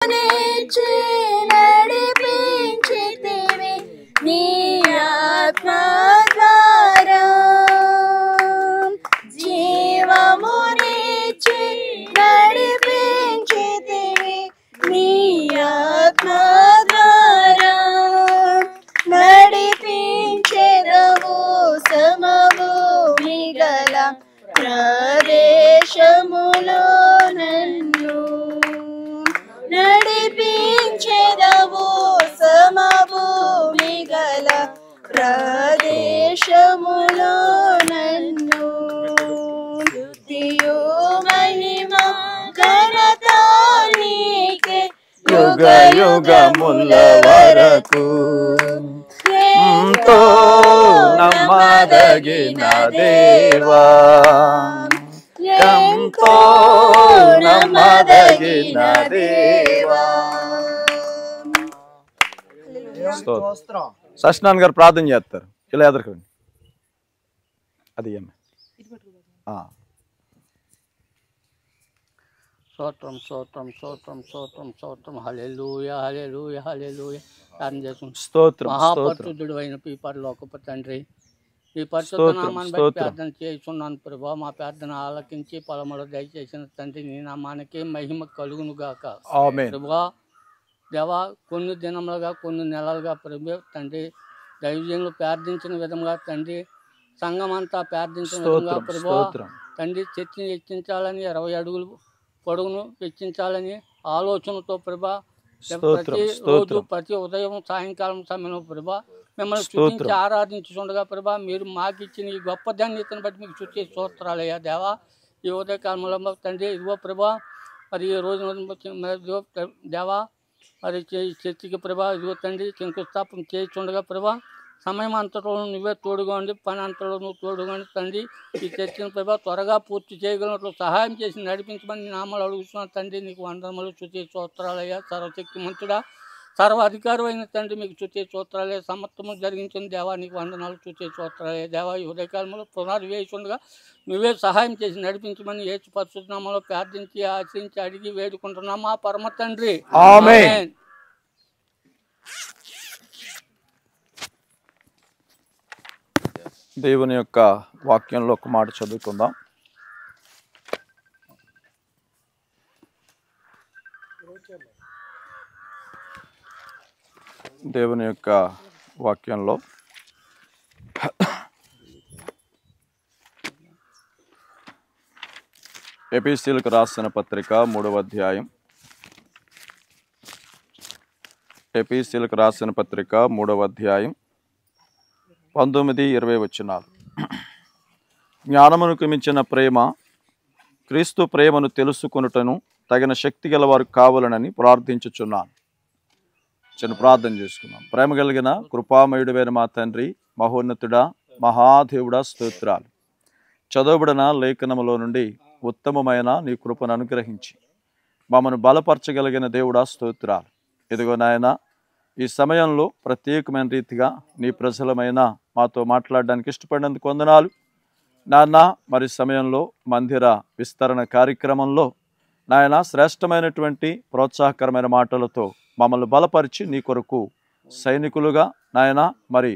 నిలిచి నడిపించితివి నీ ఆత్మ ద్వారా జీవమునిచ్చి నడిపించితివి నీ ఆత్మ ద్వారా నడిపించెదవు సమభూమి గల ప్రదేశములో నన్ను నడిపించెదవు సమభూమి గల ప్రదేశములో నన్ను స్తుతియు మహిమ ఘనత నీకే యుగ యుగముల వరకు ఎంతో నమ్మదగిన దేవా ఎంతో నమ్మదగిన దేవా. సత్యనారాయణ గారు ప్రార్థన చేస్తారు. ఇలా ఎదుర్కోండి. అది స్తోత్రం స్తోత్రం స్తోత్రం స్తోత్రం స్తోత్రం హల్లెలూయా హల్లెలూయా హల్లెలూయా. స్తోత్రం మహాపరిశుద్ధుడు అయిన ఈ పరలోకపు తండ్రి, ఈ పరిశుద్ధ నామాన్ని బట్టి ప్రార్థన చేస్తున్నాను ప్రభా. మా ప్రార్థన ఆలకించి పొలములు దయచేసిన తండ్రి నీ నామానికి మహిమ కలుగును గాక ప్రభా. దేవా, కొన్ని దినములుగా కొన్ని నెలలుగా ప్రభు తండ్రి దైవజనులు ప్రార్థించిన విధంగా తండ్రి సంఘం అంతా ప్రార్థించిన విధంగా ప్రభు తండ్రి చర్చిని హెచ్చించాలని 20 అడుగులు పొడుగును హెచ్చించాలని ఆలోచనతో ప్రభా ప్రతి రోజు ప్రతి ఉదయం సాయంకాలం సమయంలో ప్రభా మిమ్మల్ని స్తుతించి ఆరాధించుండగా ప్రభా మీరు మాకు ఇచ్చిన ఈ గొప్ప ధన్యతను బట్టి మీకు స్తుతి స్తోత్రాలయ్యా దేవా. ఈ ఉదయకాలంలో తండ్రి ఇదిగో ప్రభా మరి ఈ రోజు దేవా మరి చర్చికి ప్రభా ఇదిగో తండ్రి శంకుస్థాపన చేయించుండగా ప్రభా సమయం అంతలో నువ్వే తోడుగా ఉండి పని అంతలో నువ్వు తోడుగా ఉండి తండ్రి ఈ చర్చను ప్రభా త్వరగా పూర్తి చేయగలిగినట్లు సహాయం చేసి నడిపించమని నామాలు అడుగుతున్నాను తండ్రి. నీకు వందనములు స్తుతి స్తోత్రాలయ్యా. సర్వశక్తిమంతుడా సర్వాధికారం అయిన తండ్రి మీకు స్తుతి స్తోత్రాలయ్యా. సమర్థము జరిగించిన దేవా నీకు వందనాలు స్తుతి స్తోత్రాలయ్యా దేవా. ఈ ఉదయకాలంలో పునర్వేస్తుండగా నువ్వే సహాయం చేసి నడిపించమని యేసు పరిశుద్ధ నామములో ప్రార్థించి ఆశ్రయించి అడిగి వేడుకుంటున్నాం మా పరమ తండ్రి. ఆమేన్. దేవుని యొక్క వాక్యంలో ఒక మాట చదువుకుందాం. దేవుని యొక్క వాక్యంలో ఎఫెసీయులకు రాసిన పత్రిక 3వ అధ్యాయం. ఎఫెసీయులకు రాసిన పత్రిక 3వ అధ్యాయం 19-20 వచనాలు. జ్ఞానమునకు మించిన ప్రేమ క్రీస్తు ప్రేమను తెలుసుకొనుటను తగిన శక్తి గలవారు కావాలనని ప్రార్థించుచున్నాను. చిన్న ప్రార్థన చేసుకున్నాం. ప్రేమ కలిగిన కృపామయుడైన మా తండ్రి, మహోన్నతుడా, మహాదేవుడా, స్తోత్రాలు. చదవబడిన లేఖనములో నుండి ఉత్తమమైన నీ కృపను అనుగ్రహించి మమ్మను బలపరచగలిగిన దేవుడా, స్తోత్రాలు. ఇదిగో నాయన, ఈ సమయంలో ప్రత్యేకమైన రీతిగా నీ ప్రజలమైన మాతో మాట్లాడడానికి ఇష్టపడినందుకు వందనాలు నాన్న. మరి సమయంలో మందిర విస్తరణ కార్యక్రమంలో నాయన శ్రేష్టమైనటువంటి ప్రోత్సాహకరమైన మాటలతో మమ్మల్ని బలపరిచి నీ కొరకు సైనికులుగా నాయన మరి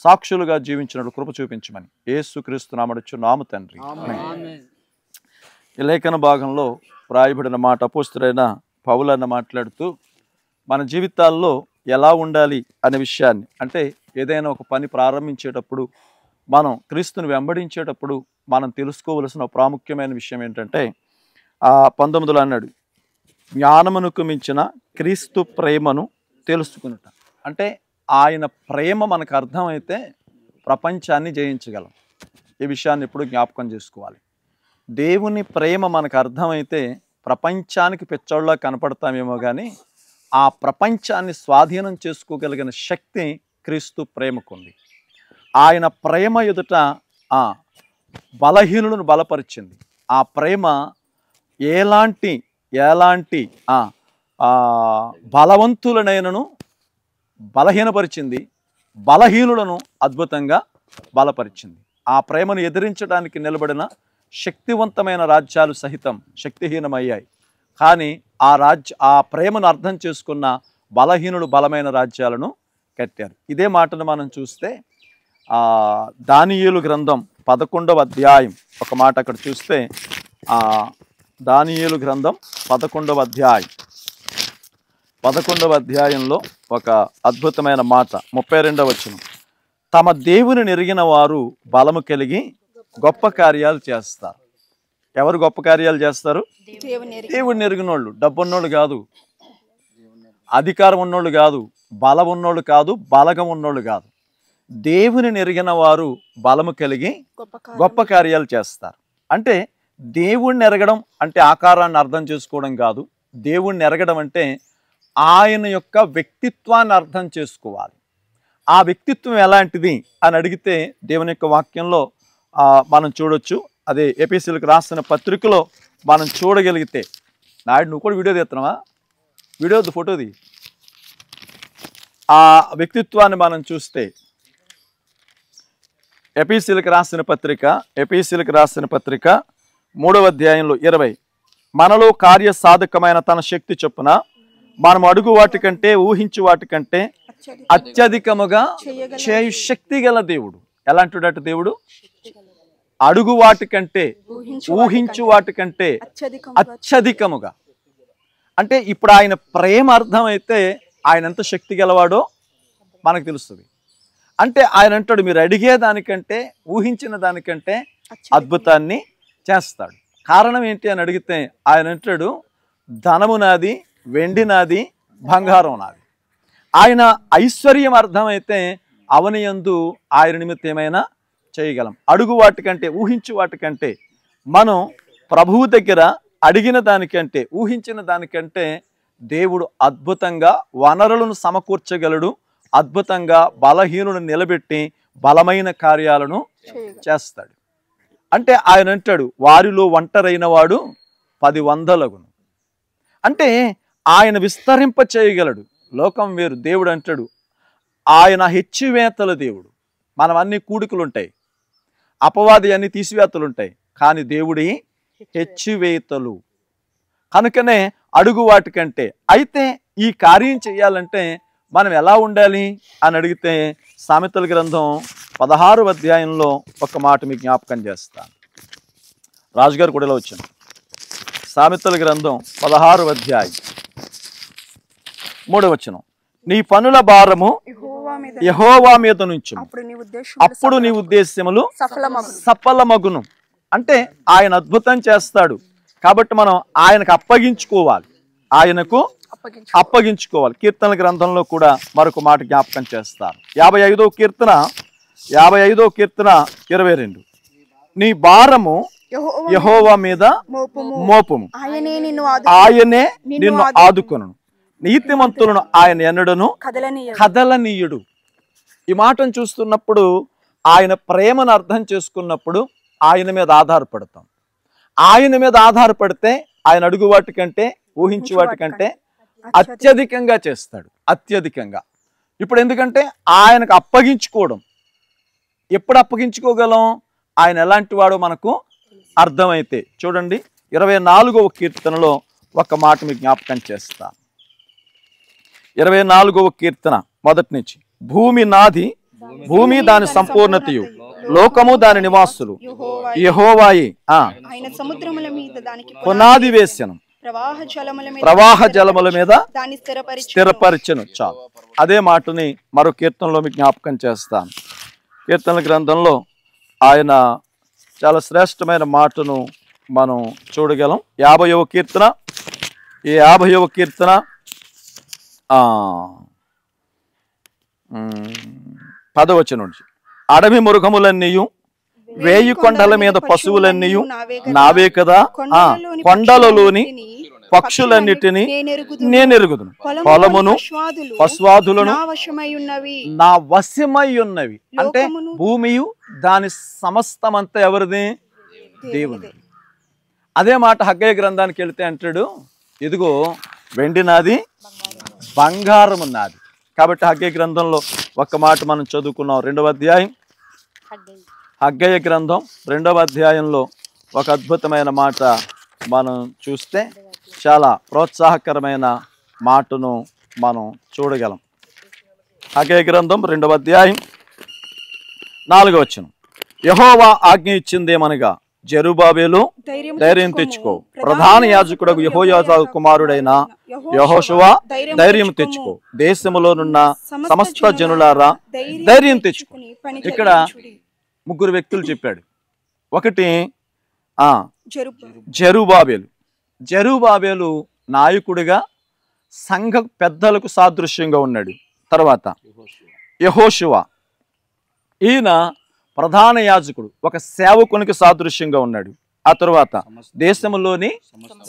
సాక్షులుగా జీవించినట్లు కృప చూపించమని యేసుక్రీస్తు నామమున తండ్రి. ఈ లేఖన భాగంలో రాయబడిన మాట అపోస్తలుడైన పౌలన్న మాట్లాడుతూ మన జీవితాల్లో ఎలా ఉండాలి అనే విషయాన్ని, అంటే ఏదైనా ఒక పని ప్రారంభించేటప్పుడు మనం క్రీస్తుని వెంబడించేటప్పుడు మనం తెలుసుకోవలసిన ప్రాముఖ్యమైన విషయం ఏంటంటే 19లో అన్నాడు, జ్ఞానమునకు మించిన క్రీస్తు ప్రేమను తెలుసుకునుట. అంటే ఆయన ప్రేమ మనకు అర్థమైతే ప్రపంచాన్ని జయించగలం. ఈ విషయాన్ని ఎప్పుడు జ్ఞాపకం చేసుకోవాలి. దేవుని ప్రేమ మనకు అర్థమైతే ప్రపంచానికి పెచ్చోళ్ళ కనపడతామేమో కానీ ఆ ప్రపంచాన్ని స్వాధీనం చేసుకోగలిగిన శక్తి క్రీస్తు ప్రేమకుంది. ఆయన ప్రేమ ఎదుట బలహీనులను బలపరిచింది. ఆ ప్రేమ ఎలాంటి బలవంతులనైనను బలహీనపరిచింది, బలహీనులను అద్భుతంగా బలపరిచింది. ఆ ప్రేమను ఎదిరించడానికి నిలబడిన శక్తివంతమైన రాజ్యాలు సహితం శక్తిహీనమయ్యాయి. కానీ ఆ ప్రేమను అర్థం చేసుకున్న బలహీనులు బలమైన రాజ్యాలను కట్టారు. ఇదే మాటను మనం చూస్తే దానియేలు గ్రంథం 11వ అధ్యాయం ఒక మాట అక్కడ చూస్తే దానియేలు గ్రంథం 11వ అధ్యాయంలో ఒక అద్భుతమైన మాట 32వ వచనం. తమ దేవుని నెరిగిన వారు బలము కలిగి గొప్ప కార్యాలు చేస్తారు. ఎవరు గొప్ప కార్యాలు చేస్తారు? దేవుని నెరిగిన వాళ్ళు. డబ్బున్నోళ్ళు కాదు, అధికారం ఉన్నోళ్ళు కాదు, బలం ఉన్నోళ్ళు కాదు, బలగం ఉన్నోళ్ళు కాదు. దేవుని నెరిగిన వారు బలము కలిగి గొప్ప కార్యాలు చేస్తారు. అంటే దేవుణ్ణి ఎరగడం అంటే ఆకారాన్ని అర్థం చేసుకోవడం కాదు. దేవుణ్ణి ఎరగడం అంటే ఆయన యొక్క వ్యక్తిత్వాన్ని అర్థం చేసుకోవాలి. ఆ వ్యక్తిత్వం ఎలాంటిది అని అడిగితే దేవుని యొక్క వాక్యంలో మనం చూడొచ్చు. అదే ఎఫెసీయులకు రాసిన పత్రికలో మనం చూడగలిగితే, నాయుడు నువ్వు కూడా వీడియో తీస్తున్నావా? వీడియో ఫోటోది. ఆ వ్యక్తిత్వాన్ని మనం చూస్తే ఎఫెసీయులకు రాసిన పత్రిక 3వ అధ్యాయంలో 20, మనలో కార్య సాధకమైన తన శక్తి చొప్పున మనం అడుగు వాటి కంటే ఊహించు వాటి కంటే అత్యధికముగా చేయు శక్తి గల దేవుడు. ఎలాంటి దేవుడు? అడుగు వాటి కంటే ఊహించు వాటి కంటే అత్యధికముగా. అంటే ఇప్పుడు ఆయన ప్రేమ అర్థమైతే ఆయన ఎంత శక్తి గలవాడో మనకు తెలుస్తుంది. అంటే ఆయన అంటాడు, మీరు అడిగే దానికంటే ఊహించిన దానికంటే అద్భుతాన్ని చేస్తాడు. కారణం ఏంటి అని అడిగితే ఆయన అంటాడు, ధనము నాది, వెండి నాది, బంగారం నాది. ఆయన ఐశ్వర్యం అర్థమైతే అవనియందు ఆయన నిమిత్తం ఏమైనా చేయగలం. అడుగు వాటికంటే ఊహించు వాటికంటే మనం ప్రభువు దగ్గర అడిగిన దానికంటే ఊహించిన దానికంటే దేవుడు అద్భుతంగా వనరులను సమకూర్చగలడు. అద్భుతంగా బలహీనులను నిలబెట్టి బలమైన కార్యాలను చేస్తాడు. అంటే ఆయన అంటాడు, వారిలో ఒంటరైన వాడు 10 వందలగును. అంటే ఆయన విస్తరింప చేయగలడు. లోకం వేరు, దేవుడు అంటాడు ఆయన హెచ్చివేతల దేవుడు. మనం అన్ని కూడికలుంటాయి, అపవాది అన్ని తీసివేతలుంటాయి, కానీ దేవుడి హెచ్చివేతలు. కనుకనే అడుగు వాటికంటే. అయితే ఈ కార్యం చేయాలంటే మనం ఎలా ఉండాలి అని అడిగితే సామెతల గ్రంథం 16వ అధ్యాయంలో ఒక మాట మీకు జ్ఞాపకం చేస్తాను. రాజుగారు కూడా ఇలా వచ్చాను. సామెతల గ్రంథం 16వ అధ్యాయం 3వ వచనం. నీ పనుల భారము యెహోవా మీద నుంచుము, అప్పుడు నీ ఉద్దేశ్యములు సఫలమగును. అంటే ఆయన అద్భుతం చేస్తాడు కాబట్టి మనం ఆయనకు అప్పగించుకోవాలి, ఆయనకు అప్పగించుకోవాలి. కీర్తనల గ్రంథంలో కూడా మరొక మాట జ్ఞాపకం చేస్తారు. 55వ కీర్తన 22, నీ భారము యెహోవా మీద మోపుము, ఆయనే నిన్ను ఆదుకొను, నీతిమంతులను ఆయన ఎన్నడను కదలనీయుడు. ఈ మాటను చూస్తున్నప్పుడు ఆయన ప్రేమను అర్థం చేసుకున్నప్పుడు ఆయన మీద ఆధారపడతాం. ఆయన మీద ఆధారపడితే ఆయన అడుగు వాటికంటే ఊహించు వాటికంటే అత్యధికంగా చేస్తాడు, అత్యధికంగా. ఇప్పుడు ఎందుకంటే ఆయనకు అప్పగించుకోవడం. ఎప్పుడు అప్పగించుకోగలం? ఆయన ఎలాంటి వాడో మనకు అర్థమైతే. చూడండి 24వ కీర్తనలో ఒక మాట మీకు జ్ఞాపకం చేస్తాను. 24వ కీర్తన మొదటి నుంచి. భూమి నాది, భూమి దాని సంపూర్ణతయు, లోకము దాని నివాసులు యెహోవాయే. పునాది వేసెను, ప్రవాహ జలముల మీద స్థిరపరిచెను. చాలు. అదే మాటని మరో కీర్తనలో మీకు జ్ఞాపకం చేస్తాను. కీర్తనల గ్రంథంలో ఆయన చాలా శ్రేష్టమైన మాటను మనం చూడగలం. 50వ కీర్తన. ఈ 50వ కీర్తన 10వ వచనం నుంచి. అడవి మృగములన్నీయు, వేయి కొండల మీద పశువులన్నీయు నావే కదా, కొండలలోని పక్షులన్నిటినీ నేనెరుగుదును, పొలమును పశువాదులను నా వశమై ఉన్నవి. అంటే భూమియు దాని సమస్తమంతా ఎవరిది? దేవుని. అదే మాట హగ్గయి గ్రంథానికి వెళితే అంటాడు, ఇదిగో వెండి నాది, బంగారం నాది. కాబట్టి హగ్గయి గ్రంథంలో ఒక మాట మనం చదువుకున్నాం. 2వ అధ్యాయం హగ్గయి గ్రంథం 2వ అధ్యాయంలో ఒక అద్భుతమైన మాట మనం చూస్తే చాలా ప్రోత్సాహకరమైన మాటను మనం చూడగలం. హగ్గయి గ్రంథం 2వ అధ్యాయం 4వ వచనం. యెహోవా ఆజ్ఞ ఇచ్చిందేమనగా, జెరుబాబేలు ధైర్యం తెచ్చుకో, ప్రధాన యాజకుడకు యెహోయాదా కుమారుడైన యెహోషువ ధైర్యం తెచ్చుకో, దేశములోనున్న సమస్త జనులారా ధైర్యం తెచ్చుకో. ఇక్కడ 3 వ్యక్తులు చెప్పాడు. ఒకటి జెరుబాబేలు. జెరుబాబేలు నాయకుడిగా సంఘ పెద్దలకు సాదృశ్యంగా ఉన్నాడు. తర్వాత యెహోషువ, ఈయన ప్రధాన యాజకుడు, ఒక సేవకునికి సాదృశ్యంగా ఉన్నాడు. ఆ తరువాత దేశంలోని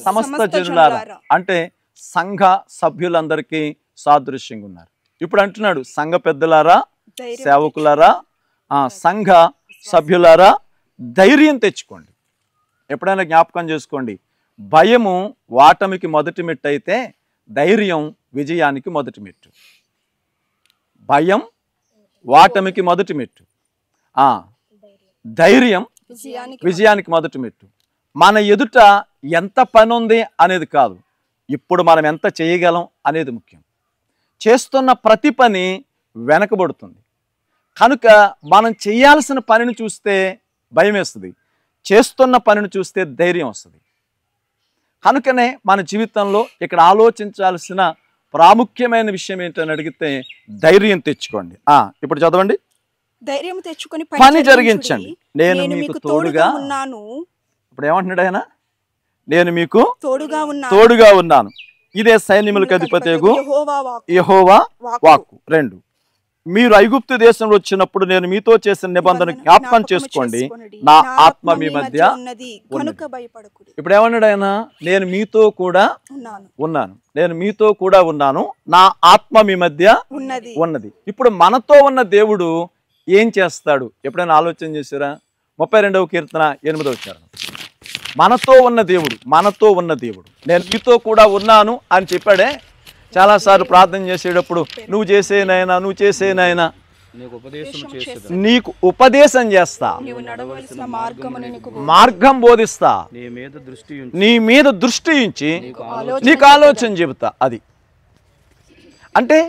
సమస్త జనులారా అంటే సంఘ సభ్యులందరికీ సాదృశ్యంగా ఉన్నారు. ఇప్పుడు అంటున్నాడు, సంఘ పెద్దలారా, సేవకులారా, సంఘ సభ్యులారా ధైర్యం తెచ్చుకోండి. ఎప్పుడైనా జ్ఞాపకం చేసుకోండి, భయము వాటమికి మొదటి మెట్టు అయితే ధైర్యం విజయానికి మొదటి మెట్టు. భయం వాటమికి మొదటి మెట్టు, ధైర్యం విజయానికి మొదటి మెట్టు. మన ఎదుట ఎంత పని ఉంది అనేది కాదు, ఇప్పుడు మనం ఎంత చేయగలం అనేది ముఖ్యం. చేస్తున్న ప్రతి పని వెనకబడుతుంది కనుక మనం చేయాల్సిన పనిని చూస్తే భయం వేస్తుంది, చేస్తున్న పనిని చూస్తే ధైర్యం వస్తుంది. కనుకనే మన జీవితంలో ఇక్కడ ఆలోచించాల్సిన ప్రాముఖ్యమైన విషయం ఏంటని అడిగితే ధైర్యం తెచ్చుకోండి. ఇప్పుడు చదవండి. ధైర్యం తెచ్చుకొని పని జరిగించండి, నేను మీకు తోడుగా ఉన్నాను. ఇప్పుడు ఏమంటున్నాడు ఆయన? నేను మీకు తోడుగా ఉన్నాను. ఇదే సైన్యములకు అధిపతియగు యెహోవా వాక్కు. 2, మీరు ఐగుప్తు దేశంలో వచ్చినప్పుడు నేను మీతో చేసిన నిబంధన జ్ఞాపకం చేసుకోండి, నా ఆత్మ మీ మధ్య ఉన్నది. ఇప్పుడు ఏమన్నాడు ఆయన? నేను మీతో కూడా ఉన్నాను, నేను మీతో కూడా ఉన్నాను, నా ఆత్మ మీ మధ్య ఉన్నది. ఇప్పుడు మనతో ఉన్న దేవుడు ఏం చేస్తాడు? ఎప్పుడైనా ఆలోచన చేశారా? 32వ కీర్తన 8వ వచనం. మనతో ఉన్న దేవుడు నేను మీతో కూడా ఉన్నాను అని చెప్పాడే. చాలాసార్లు ప్రార్థన చేసేటప్పుడు నువ్వు చేసేనాయనా నీకు ఉపదేశం చేస్తా, మార్గం బోధిస్తా, నీ మీద దృష్టి ఉంచి నీకు ఆలోచన చెబుతా. అది అంటే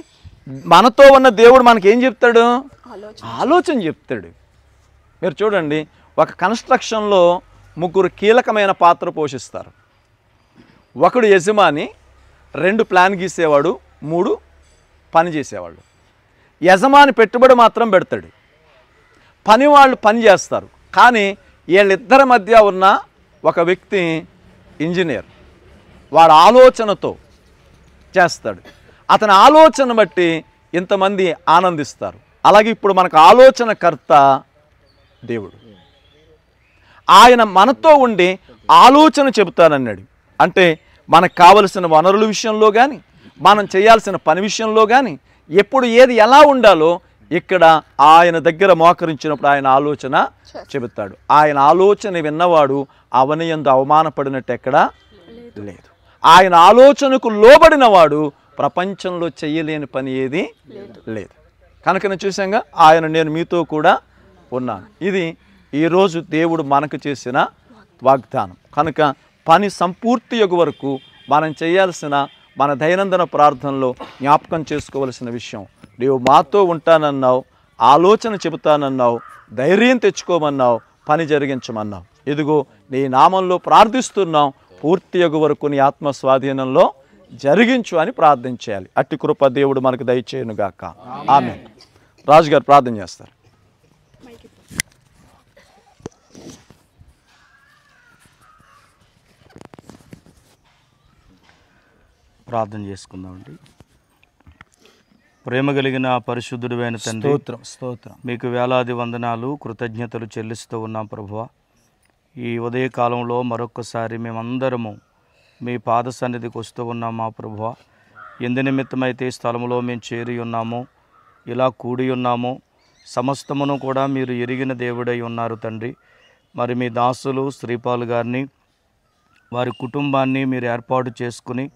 మనతో ఉన్న దేవుడు మనకేం చెప్తాడు? ఆలోచన చెప్తాడు. మీరు చూడండి, ఒక కన్స్ట్రక్షన్లో 3 కీలకమైన పాత్ర పోషిస్తారు. ఒకడు యజమాని, 2 ప్లాన్ గీసేవాడు, 3 పని చేసేవాళ్ళు. యజమాని పెట్టుబడి మాత్రం పెడతాడు, పని వాళ్ళు పని చేస్తారు. కానీ వీళ్ళిద్దరి మధ్య ఉన్న ఒక వ్యక్తి ఇంజనీర్, వాడు ఆలోచనతో చేస్తాడు. అతని ఆలోచన బట్టి ఇంతమంది ఆనందిస్తారు. అలాగే ఇప్పుడు మనకు ఆలోచనకర్త దేవుడు. ఆయన మనతో ఉండి ఆలోచన చెబుతానన్నాడు. అంటే మనకు కావలసిన వనరుల విషయంలో కానీ, మనం చేయాల్సిన పని విషయంలో కానీ, ఎప్పుడు ఏది ఎలా ఉండాలో ఇక్కడ ఆయన దగ్గర మోకరించినప్పుడు ఆయన ఆలోచన చెబుతాడు. ఆయన ఆలోచన విన్నవాడు అవనియందు అవమానపడినట్టు ఎక్కడా లేదు. ఆయన ఆలోచనకు లోబడిన వాడు ప్రపంచంలో చెయ్యలేని పని ఏది లేదు. కనుక నేను చూసాగా ఆయన నేను మీతో కూడా ఉన్నాను. ఇది ఈరోజు దేవుడు మనకు చేసిన వాగ్దానం. కనుక పని సంపూర్తి యొగు వరకు మనం చేయాల్సిన మన దైనందిన ప్రార్థనలో జ్ఞాపకం చేసుకోవలసిన విషయం, నీవు మాతో ఉంటానన్నావు, ఆలోచన చెబుతానన్నావు, ధైర్యం తెచ్చుకోమన్నావు, పని జరిగించమన్నావు. ఇదిగో నీ నామంలో ప్రార్థిస్తున్నాం, పూర్తి యొగు వరకు నీ ఆత్మ స్వాధీనంలో జరిగించు అని ప్రార్థన చేయాలి. అట్టి కృప దేవుడు మనకు దయచేయునుగాక. ఆమేన్. రాజుగారు ప్రార్థన చేస్తారు. ప్రార్థన చేసుకుందామండి. ప్రేమ కలిగిన పరిశుద్ధుడైన తండ్రి, స్తోత్రం మీకు వేలాది వందనాలు, కృతజ్ఞతలు చెల్లిస్తూ ఉన్నాం ప్రభువా. ఈ ఉదయకాలంలో మరొక్కసారి మేమందరము మీ పాద సన్నిధికి వస్తూ ఉన్నాం మా ప్రభువా. ఎందు నిమిత్తమైతే స్థలంలో మేము చేరి ఉన్నామో, ఇలా కూడి ఉన్నామో, సమస్తమును కూడా మీరు ఎరిగిన దేవుడై ఉన్నారు తండ్రి. మరి మీ దాసులు శ్రీపాల్ గారిని, వారి కుటుంబాన్ని మీరు ఏర్పాటు చేసుకుని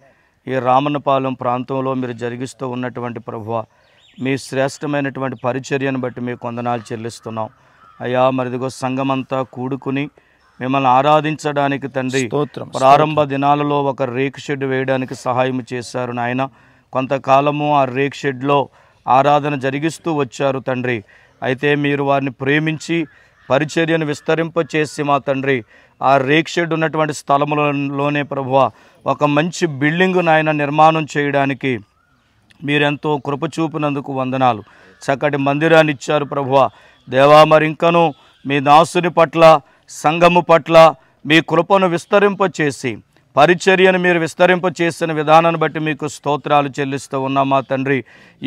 ఈ రామన్నపాలెం ప్రాంతంలో మీరు జరిగిస్తూ ఉన్నటువంటి ప్రభువా, మీ శ్రేష్టమైనటువంటి పరిచర్యను బట్టి మీకు వందనాలు చెల్లిస్తున్నాం అయ్యా. మరిదిగో సంఘమంతా కూడుకుని మిమ్మల్ని ఆరాధించడానికి తండ్రి ప్రారంభ దినాలలో ఒక రేక్ షెడ్ వేయడానికి సహాయం చేశారు నాయన. కొంతకాలము ఆ రేక్ షెడ్లో ఆరాధన జరిగిస్తూ వచ్చారు తండ్రి. అయితే మీరు వారిని ప్రేమించి పరిచర్యను విస్తరింపచేసి మా తండ్రి ఆ రేక్ షెడ్ ఉన్నటువంటి స్థలములలోనే ప్రభువా ఒక మంచి బిల్డింగ్ నాయన నిర్మాణం చేయడానికి మీరెంతో కృప చూపినందుకు వందనాలు. చక్కటి మందిరాన్ని ఇచ్చారు ప్రభువా. దేవా మరి ఇంకను మీ దాసుని పట్ల సంఘము పట్ల మీ కృపను విస్తరింపచేసి పరిచర్యను మీరు విస్తరింపచేసిన విధానాన్ని బట్టి మీకు స్తోత్రాలు చెల్లిస్తూ ఉన్నాం మా తండ్రి.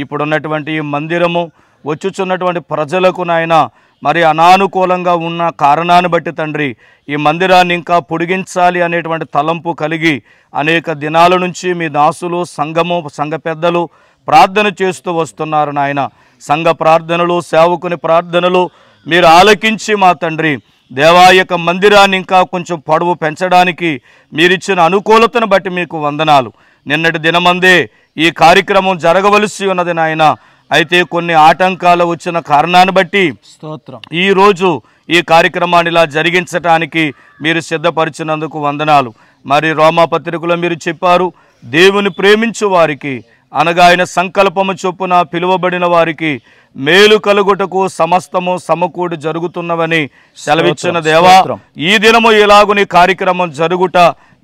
ఇప్పుడున్నటువంటి ఈ మందిరము వచ్చుచున్నటువంటి ప్రజలకు నాయన మరి అనానుకూలంగా ఉన్న కారణాన్ని బట్టి తండ్రి ఈ మందిరాన్ని ఇంకా పొడిగించాలి అనేటువంటి తలంపు కలిగి అనేక దినాల నుంచి మీ దాసులు సంఘము సంఘ పెద్దలు ప్రార్థన చేస్తూ వస్తున్నారు నాయన. సంఘ ప్రార్థనలు సేవకుని ప్రార్థనలు మీరు ఆలకించి మా తండ్రి దేవా యొక్క మందిరాన్ని ఇంకా కొంచెం పొడవు పెంచడానికి మీరిచ్చిన అనుకూలతను బట్టి మీకు వందనాలు. నిన్నటి దినమందే ఈ కార్యక్రమం జరగవలసి ఉన్నది నాయన. అయితే కొన్ని ఆటంకాలు వచ్చిన కారణాన్ని బట్టి స్తోత్రం ఈరోజు ఈ కార్యక్రమాన్ని ఇలా జరిగించటానికి మీరు సిద్ధపరిచినందుకు వందనాలు. మరి రోమాపత్రికలో మీరు చెప్పారు, దేవుని ప్రేమించు వారికి అనగా ఆయన సంకల్పము చొప్పున పిలువబడిన వారికి మేలు కలుగుటకు సమస్తము సమకూడి జరుగుతున్నవని సెలవిచ్చిన దేవా, ఈ దినము ఇలాగుని కార్యక్రమం జరుగుట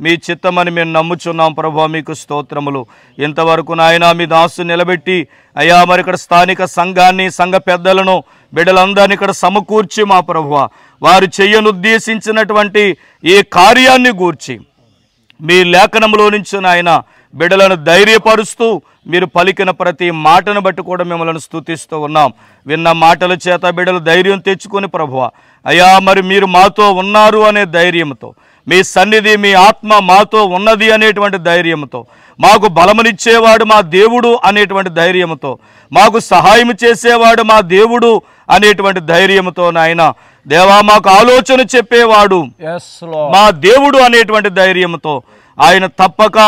మీ చిత్తమని మేము నమ్ముచున్నాం ప్రభువా. మీకు స్తోత్రములు. ఇంతవరకు నాయన మీ దాసు నిలబెట్టి అయ్యా మరి ఇక్కడ స్థానిక సంఘాన్ని సంఘ పెద్దలను బిడ్డలందరినీ ఇక్కడ సమకూర్చి మా ప్రభువా వారు చెయ్యనుద్దేశించినటువంటి ఈ కార్యాన్ని గూర్చి మీ లేఖనంలో నుంచి నాయన బిడ్డలను ధైర్యపరుస్తూ మీరు పలికిన ప్రతి మాటను బట్టి కూడా మిమ్మల్ని స్తుతిస్తూ ఉన్నాం. విన్న మాటల చేత బిడ్డలు ధైర్యం తెచ్చుకొని ప్రభువా అయ్యా మరి మీరు మాతో ఉన్నారు అనే ధైర్యంతో, మీ సన్నిధి మీ ఆత్మ మాతో ఉన్నది అనేటువంటి ధైర్యంతో, మాకు బలమునిచ్చేవాడు మా దేవుడు అనేటువంటి ధైర్యంతో, మాకు సహాయం చేసేవాడు మా దేవుడు అనేటువంటి ధైర్యంతో నాయన దేవా మాకు ఆలోచన చెప్పేవాడు మా దేవుడు అనేటువంటి ధైర్యంతో ఆయన తప్పక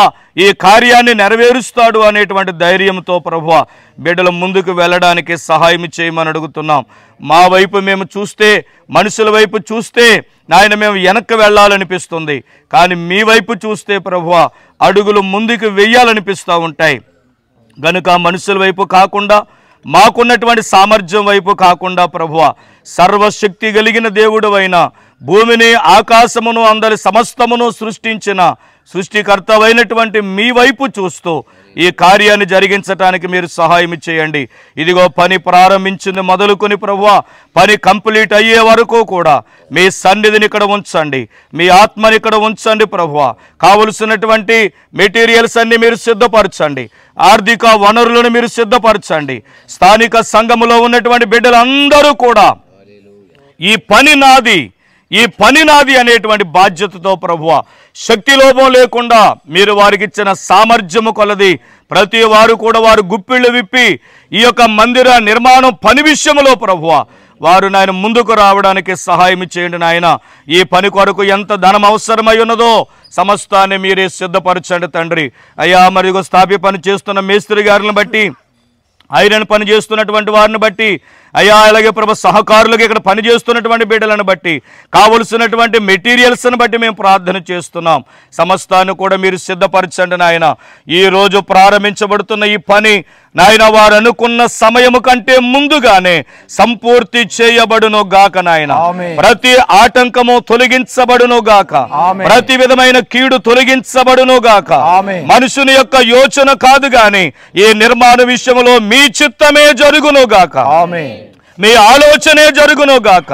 ఈ కార్యాన్ని నెరవేరుస్తాడు అనేటువంటి ధైర్యంతో ప్రభువా బిడ్డల ముందుకు వెళ్ళడానికి సహాయం చేయమని అడుగుతున్నాం. మా వైపు మేము చూస్తే, మనుషుల వైపు చూస్తే నాయన మేము వెనక్కి వెళ్ళాలనిపిస్తుంది. కానీ మీ వైపు చూస్తే ప్రభువా అడుగులు ముందుకు వెయ్యాలనిపిస్తూ ఉంటాయి. గనుక మనుషుల వైపు కాకుండా, మాకున్నటువంటి సామర్థ్యం వైపు కాకుండా ప్రభువా సర్వశక్తి కలిగిన దేవుడు అయిన భూమిని ఆకాశమును అందరి సమస్తమును సృష్టించిన సృష్టికర్తవైనటువంటి మీ వైపు చూస్తూ ఈ కార్యాన్ని జరిగించడానికి మీరు సహాయం చేయండి. ఇదిగో పని ప్రారంభించింది మొదలుకొని ప్రభువా పని కంప్లీట్ అయ్యే వరకు కూడా మీ సన్నిధిని ఇక్కడ ఉంచండి, మీ ఆత్మని ఇక్కడ ఉంచండి ప్రభువా. కావలసినటువంటి మెటీరియల్స్ అన్ని మీరు సిద్ధపరచండి, ఆర్థిక వనరులను మీరు సిద్ధపరచండి. స్థానిక సంఘములో ఉన్నటువంటి బిడ్డలందరూ కూడా ఈ పని నాది అనేటువంటి బాధ్యతతో ప్రభువా శక్తి లోపం లేకుండా మీరు వారికి ఇచ్చిన సామర్థ్యము కొలది ప్రతి వారు కూడా వారు గుప్పిళ్ళు విప్పి ఈ యొక్క మందిర నిర్మాణం పని విషయంలో ప్రభువా వారు నాయన ముందుకు రావడానికి సహాయం చేయండి నాయన. ఈ పని కొరకు ఎంత ధనం అవసరమై ఉన్నదో సమస్తాన్ని మీరే సిద్ధపరచండి తండ్రి. అయ్యా మరి స్థాపి పని చేస్తున్న మేస్త్రి గారిని బట్టి, ఐరన్ పని చేస్తున్నటువంటి వారిని బట్టి అయ్యా, అలాగే ప్రభు సహకారులకు ఇక్కడ పనిచేస్తున్నటువంటి బిడ్డలను బట్టి, కావలసినటువంటి మెటీరియల్స్ని బట్టి మేము ప్రార్థన చేస్తున్నాం. సమస్తాన్ని కూడా మీరు సిద్ధపరచండి నాయన. ఈరోజు ప్రారంభించబడుతున్న ఈ పని నాయన వారు అనుకున్న సమయము కంటే ముందుగానే సంపూర్తి చేయబడును గాక నాయన. ప్రతి ఆటంకము తొలగించబడును గాక, ప్రతి విధమైన కీడు తొలగించబడును గాక. మనుషుని యొక్క యోచన కాదు గాని ఈ నిర్మాణ విషయంలో మీ చిత్తమే జరుగును గాక, మీ ఆలోచనే జరుగును గాక.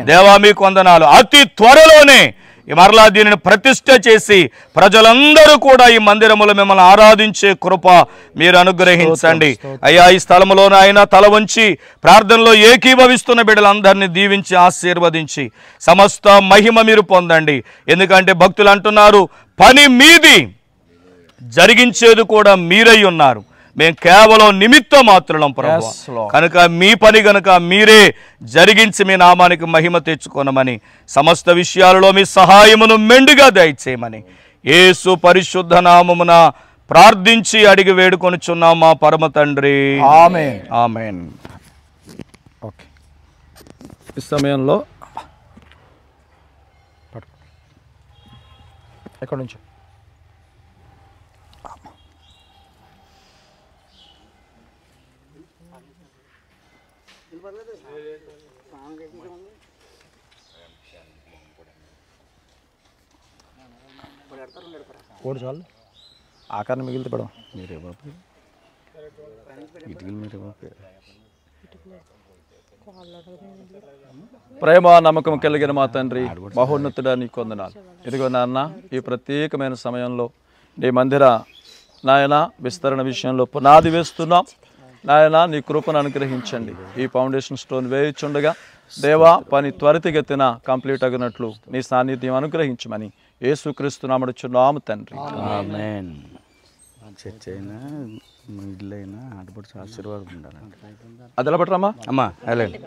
దేవా మీకు వందనాలు. అతి త్వరలోనే మరలా దీనిని ప్రతిష్ఠ చేసి ప్రజలందరూ కూడా ఈ మందిరములో మిమ్మల్ని ఆరాధించే కృప మీరు అనుగ్రహించండి అయ్యా. ఈ స్థలములో ఆయన తల వంచి ప్రార్థనలో ఏకీభవిస్తున్న బిడ్డలందరినీ దీవించి ఆశీర్వదించి సమస్త మహిమ మీరు పొందండి. ఎందుకంటే భక్తులు అంటున్నారు పని మీది, జరిగించేది కూడా మీరై ఉన్నారు, మేము కేవలం నిమిత్త మాత్రులం ప్రభువా. కనుక మీ పని గనుక మీరే జరిగించి మీ నామానికి మహిమ తెచ్చుకోనమని, సమస్త విషయాలలో మీ సహాయమును మెండుగా దయచేయమని యేసు పరిశుద్ధ నామమున ప్రార్థించి అడిగి వేడుకొనుచున్నాం మా పరమ తండ్రి. ఆమేన్. ఆమేన్. ఓకే, ఈ సమయంలో ఎక్కడి నుంచి కోడి చాలు ఆకారం మిగిలితే పడవ మీరే బాబు ఇటుకలు మీరే బాబు. ప్రేమ నమ్మకం కలిగిన మా తండ్రి మహోన్నతుడా నీకు వందనాలు. ఇదిగో నాన్న ఈ ప్రత్యేకమైన సమయంలో నీ మందిర నాయన విస్తరణ విషయంలో పునాది వేస్తున్నాం నాయన. నీ కృపను అనుగ్రహించండి. ఈ ఫౌండేషన్ స్టోన్ వేయుచుండగా దేవా పని త్వరితగతిన కంప్లీట్ అగినట్లు నీ సాన్నిధ్యం అనుగ్రహించమని యేసుక్రీస్తు నామమున తండ్రి ఆమేన్. చర్చ అయినా ఇల్లు అయినా ఆడపడుచు ఆశీర్వాదం ఉండాలండి. అది ఎలా పెట్టరమ్మా? అమ్మా వెళ్ళండి.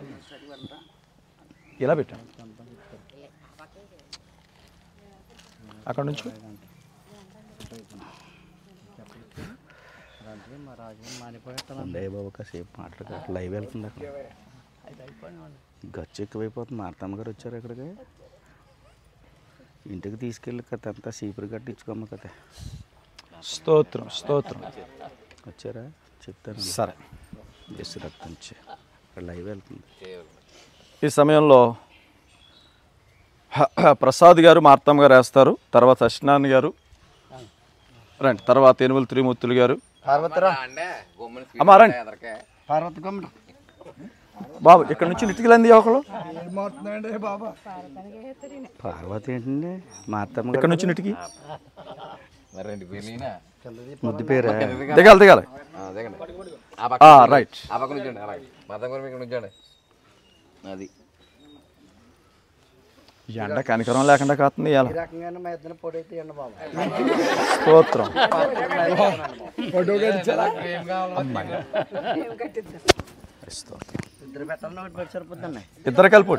ఇలా పెట్టాను అక్కడ నుంచి ఉండయ్య బాబు కాసేపు మాట్లాడక లైవ్ వెళ్తుంది. అక్కడ గచ్చు ఎక్కువైపోతుంది. మార్తమ్మ గారు వచ్చారు ఇక్కడికి. ఇంటికి తీసుకెళ్ళి కథ అంతా సీపురు కట్టించుకోమ్మ కథ. స్తోత్రం స్తోత్రం. వచ్చారా చెప్తాను. సరే జస్ట్ రక్తం నుంచి ఇక్కడ లైవ్ వెళ్తుంది. ఈ సమయంలో ప్రసాద్ గారు మార్తమ్మ గారు వేస్తారు. తర్వాత అశ్నాన్ గారు రండి. తర్వాత ఎనుమల త్రిమూర్తులు గారు. అమ్మా రండి బాబు. ఇక్కడ నుంచి ఇటుకలంది ఒకళ్ళు. పార్వతి ఏంటండి మార్తమ్మ ఇక్కడ నుంచి ఇటుకి ముద్దు పేరు దిగాలి దిగాలి. రైట్. అది ఎండ కనికరం లేకుండా కాస్తుంది ఇవాళ. స్తోత్రం. ఇద్దరు కలిపి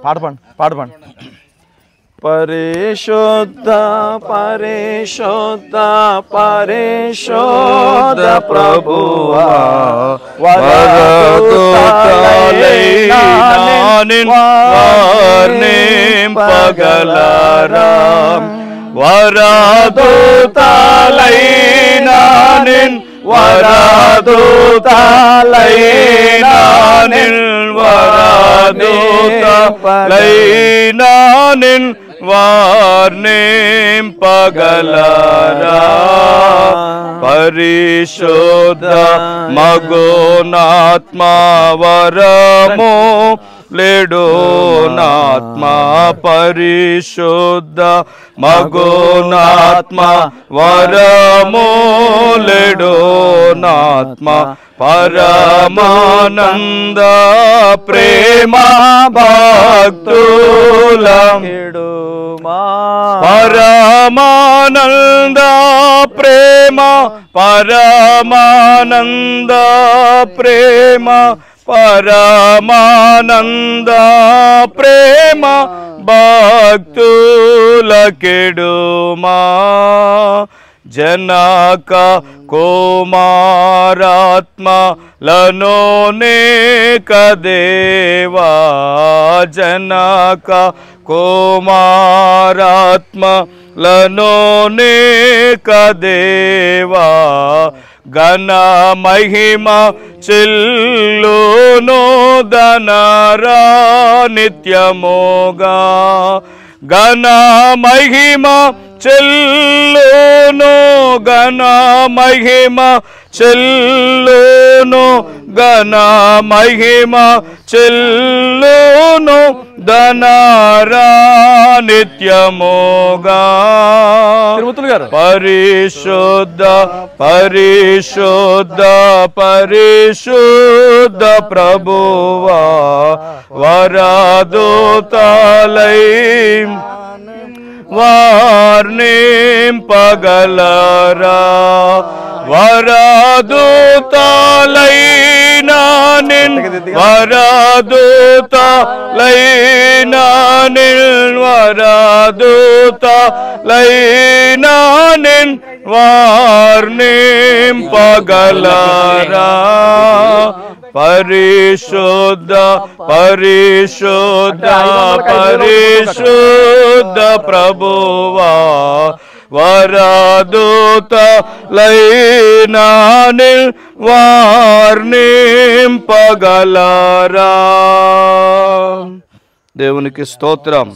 పాడపండి. పరిశుద్ధ పరిశుద్ధ పరిశుద్ధ ప్రభువా పగలరా వరదూతలైనా నిన్ వరదూతలైనా నిన్ వరదూతలైనా నిన్ వార్నేం పగలరా పరిశుద్ధ మగోనాత్మ వరము లేడో నాత్మ పరిశుద్ధ మగోనాత్మ వరము లేడో నాత్మ పరమానంద ప్రేమ భక్తుల పరమానంద ప్రేమ పరమానంద ప్రేమ పరమానంద ప్రేమ భక్తుల కెడుమా జనక కుమారాత్మలనోనేక దేవా జనక కుమారాత్మలనోనేక దేవా ఘన మహిమ చెల్లును దనరా నిత్యమోగా ఘన మహిమ చెల్లును ఘన మహిమ చెల్లును ఘన మహిమ చెల్లును ధనరా నిత్యమోగా పరిశుద్ధ పరిశుద్ధ పరిశుద్ధ ప్రభువా వరదూతలై వార్నేం పగలరా వరదూతలైనా నిన్ వరదూతలైనా నిన్ వరదూతలైనా నిన్ వార్నేం పగలరా పరిశుద్ధ పరిశుద్ధ పరిశుద్ధ ప్రభువా వరదూతలైనా వార్నింపగలరా. దేవునికి స్తోత్రం.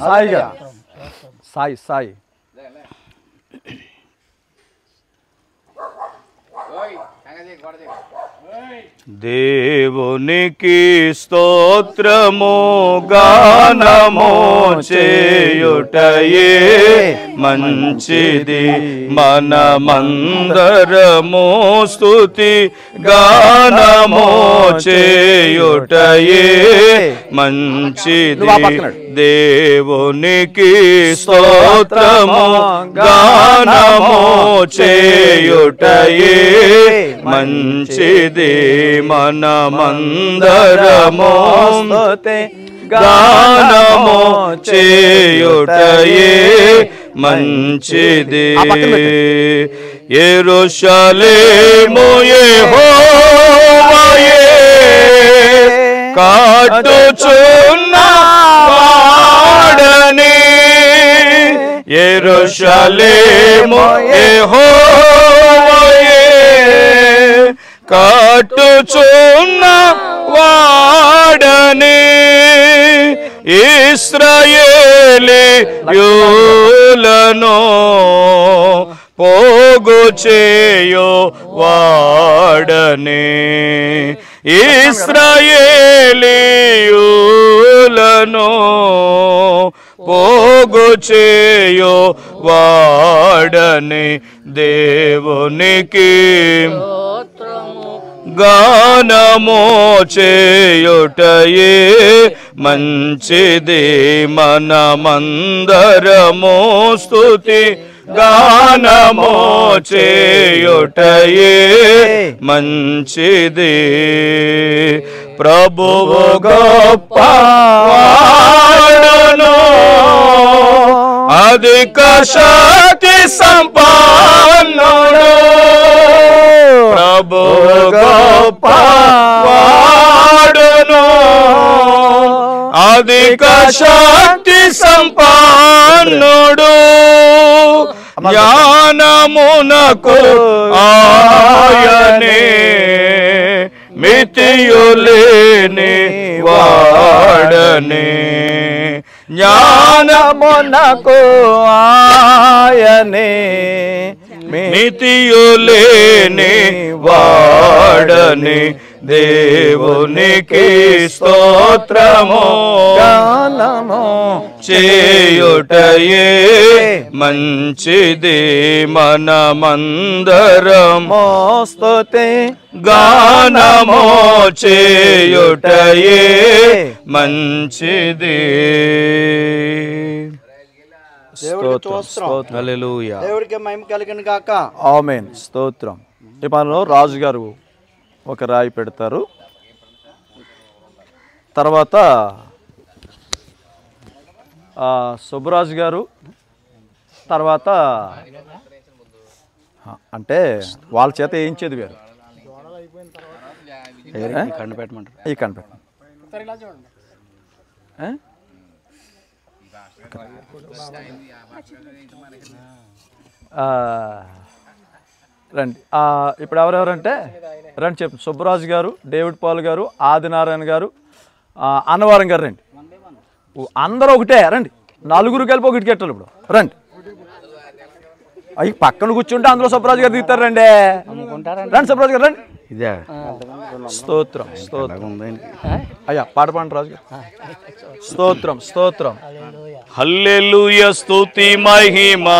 సాయి సాయి దేవునికి స్తోత్రము గానము చేయుటయే మంచిది, మనమందరము స్తుతి గానము చేయుటయే మంచిది. దేవునికి స్తోత్రము గానము చేయుటయే మంచిది, మనమందరము గానము చేయుటయే మంచిది. యెరూషలేము యెహోవాయే కాటుచున్న వాడని, యెరూషలేము యెహోవాయే కాటుచున్న వాడని, ఇశ్రాయేలీయులను పోగు చేయు వాడని, ఇశ్రాయేలీయులను పోగు చేయు వాడని. దేవునికి గానము చేయుటయే మంచిది, మనమందరము స్తుతి గానము చేయుటయే మంచిది. ప్రభువు గొప్పవాడును, అధిక శక్తి సంపన్నుడు. ప్రభువు గొప్పవాడును, అధిక శక్తి సంపన్నుడు. జ్ఞానమునకు ఆయనే మితియులేని వాడనే, జ్ఞానమునకు ఆయనే మితియులేని వాడని. దేవునికి స్తోత్రము గానము చేయుటయే మంచిది, మనమందరము స్తుతి గానము చేయుటయే మంచిది. హల్లెలూయా. దేవుడికి మహిమ కలిగిన గాక. ఆమేన్. స్తోత్రం. ఈ పనిలో రాజుగారు ఒక రాయి పెడతారు. తర్వాత సుబ్బరాజు గారు, తర్వాత అంటే వాళ్ళ చేత వేయించేది వేరు. కనిపెట్టమంటారు. ఈ కనిపెట్ట రండి. ఇప్పుడు ఎవరెవరంటే రండి చెప్పు. సుబ్బరాజు గారు, డేవిడ్ పాల్ గారు, ఆదినారాయణ గారు, అన్నవరం గారు రండి. అందరూ ఒకటే రండి. నలుగురు కలిపి ఒకటి కట్టాలి. ఇప్పుడు రండి. అవి పక్కన కూర్చుంటే అందులో సుబ్బరాజు గారు దిగుతారు. రండి రండి సుబ్బరాజు గారు రండి. ఇదే స్తోత్రం స్తోత్రం. అయ్యా పాట పాడండి రాజు గారు. స్తోత్రం స్తోత్రం. హల్లెలూయా. స్తుతి మహిమా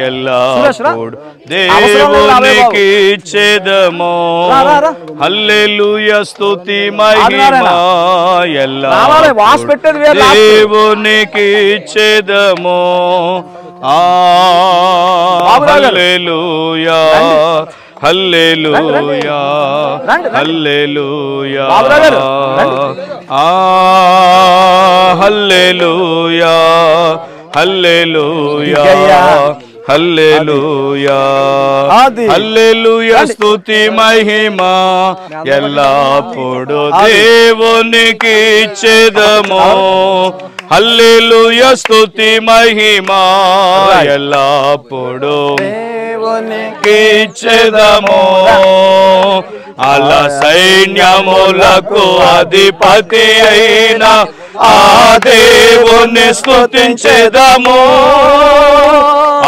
ఎల్లప్పుడు దేవునికి ఇచ్చేదము. హల్లెలూయా. స్తుతి మహిమా ఎల్లప్పుడు దేవునికి ఇచ్చేదము. హల్లెలూయా హల్లెలూయా హల్లెలూయా హల్లెలూయా హల్లెలూయా హల్లెలూయా హల్లెలూయా స్తుతి మహిమా ఎల్లప్పుడు దేవునికి ఇచ్చేదము హల్లెలూయా స్తుతి మహిమా ఎల్లప్పుడు దేవునికి ఇచ్చేదము అలా సైన్యములకు అధిపతి అయిన ఆ దేవుని స్తుతించెదము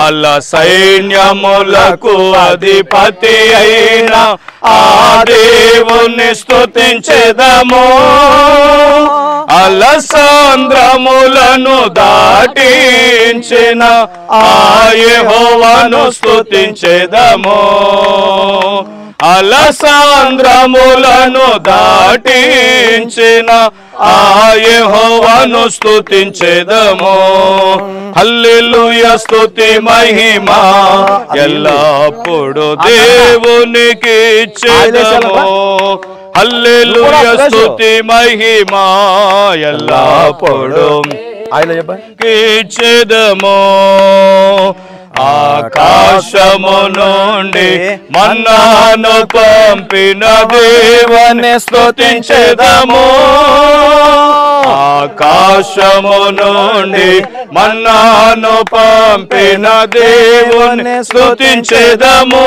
అలా సైన్యములకు అధిపతి అయిన ఆ దేవుని స్తుతించెదము అలసాంద్రములను దాటించిన ఆ యెహోవాను స్తుతించెదము అలసాంద్రములను దాటించిన ఆ యెహోవాను స్తుతించెదము హల్లెలూయా స్తుతి మహిమా ఎల్లప్పుడు దేవునికి ఇచ్చేదము హల్లెలూయా స్తుతి మహిమా ఎల్లప్పుడు ఇచ్చేదము ఆకాశము నుండి మన్నాను పంపిన దేవుని స్తుతించెదము ఆకాశము నుండి మన్నాను పంపిన దేవుని స్తుతించెదము